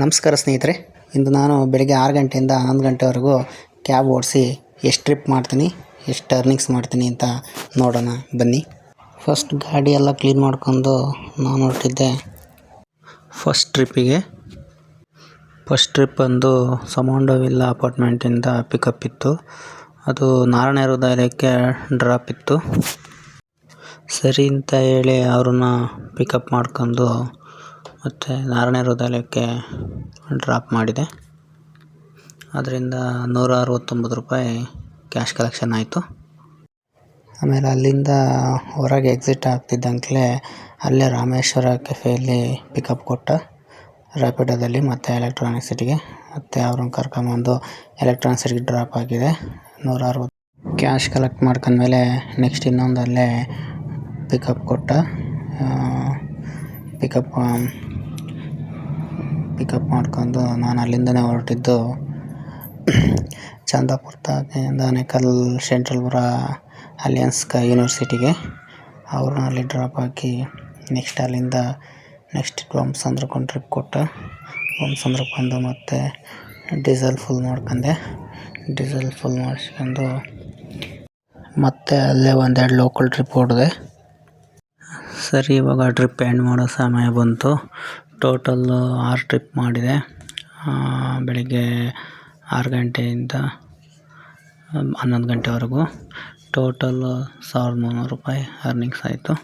ನಮಸ್ಕಾರ ಸ್ನೇಹಿತರೆ. ಇಂದು ನಾನು ಬೆಳಗ್ಗೆ 6 ಗಂಟೆಯಿಂದ 11 ಗಂಟೆವರೆಗೂ ಕ್ಯಾಬ್ ಓಡಿಸಿ ಎಷ್ಟು ಟ್ರಿಪ್ ಮಾಡ್ತೀನಿ, ಎಷ್ಟು ಟರ್ನಿಂಗ್ಸ್ ಮಾಡ್ತೀನಿ ಅಂತ ನೋಡೋಣ ಬನ್ನಿ. ಫಸ್ಟ್ ಗಾಡಿ ಎಲ್ಲ ಕ್ಲೀನ್ ಮಾಡ್ಕೊಂಡು ನಾನು ಹೊರಟಿದ್ದೆ ಫಸ್ಟ್ ಟ್ರಿಪ್ ಬಂದು ಸಮೌಂಡ ವಿಲ್ಲಾ ಅಪಾರ್ಟ್ಮೆಂಟಿಂದ ಪಿಕಪ್ ಇತ್ತು. ಅದು ನಾರಾಯಣ ಹೃದಯಕ್ಕೆ ಡ್ರಾಪ್ ಇತ್ತು. ಸರಿ ಅಂತ ಹೇಳಿ ಅವ್ರನ್ನ ಪಿಕಪ್ ಮಾಡ್ಕೊಂಡು ಮತ್ತು ನಾರಾಯಣ ಹೃದಯಕ್ಕೆ ಡ್ರಾಪ್ ಮಾಡಿದೆ. ಅದರಿಂದ 169 ರೂಪಾಯಿ ಕ್ಯಾಶ್ ಕಲೆಕ್ಷನ್ ಆಯಿತು. ಆಮೇಲೆ ಅಲ್ಲಿಂದ ಹೊರಗೆ ಎಕ್ಸಿಟ್ ಆಗ್ತಿದ್ದಂಗೆ ಅಲ್ಲೇ ರಾಮೇಶ್ವರ ಕೆಫೆಯಲ್ಲಿ ಪಿಕಪ್ ಕೊಟ್ಟ ರ್ಯಾಪಿಡೋದಲ್ಲಿ ಮತ್ತು ಎಲೆಕ್ಟ್ರಾನಿಕ್ ಸಿಟಿಗೆ. ಮತ್ತು ಅವ್ರನ್ನ ಕರ್ಕೊಂಬಂದು ಎಲೆಕ್ಟ್ರಾನಿಕ್ ಸಿಟಿಗೆ ಡ್ರಾಪ್ ಆಗಿದೆ. 160 ಕ್ಯಾಶ್ ಕಲೆಕ್ಟ್ ಮಾಡ್ಕೊಂಡ್ಮೇಲೆ ನೆಕ್ಸ್ಟ್ ಇನ್ನೊಂದು ಅಲ್ಲೇ ಪಿಕಪ್ ಕೊಟ್ಟ. ಪಿಕಪ್ ಮಾಡ್ಕೊಂಡು ನಾನು ಅಲ್ಲಿಂದನೇ ಹೊರಟಿದ್ದು ಚಂದಾಪುರ ಆನೇಕಲ್ ಸೆಂಟ್ರಲ್ ಅಲಿಯನ್ಸ್ ಯೂನಿವರ್ಸಿಟಿಗೆ. ಅವ್ರನ್ನ ಅಲ್ಲಿ ಡ್ರಾಪ್ ಹಾಕಿ ಅಲ್ಲಿಂದ ನೆಕ್ಸ್ಟ್ ವಂಸಂದ್ರಕ್ಕೆ ಟ್ರಿಪ್ ಕೊಟ್ಟ. ವಂಸಂದ್ರಕ್ಕೆ ಬಂದು ಮತ್ತು ಡೀಸೆಲ್ ಫುಲ್ ಮಾಡ್ಕೊಂಡೆ. ಡೀಸೆಲ್ ಫುಲ್ ಮಾಡಿಸ್ಕೊಂಡು ಮತ್ತೆ ಅಲ್ಲೇ ಒಂದೆರಡು ಲೋಕಲ್ ಟ್ರಿಪ್ ಹೊಡೆದೆ. ಸರಿ, ಇವಾಗ ಟ್ರಿಪ್ ಎಂಡ್ ಮಾಡೋ ಸಮಯ ಬಂತು. ಟೋಟಲ್ಲು 6 ಟ್ರಿಪ್ ಮಾಡಿದೆ. ಬೆಳಿಗ್ಗೆ 6 ಗಂಟೆಯಿಂದ 11 ಗಂಟೆವರೆಗೂ ಟೋಟಲ್ಲು 1300 ರೂಪಾಯಿ ಅರ್ನಿಂಗ್ಸ್ ಆಯಿತು.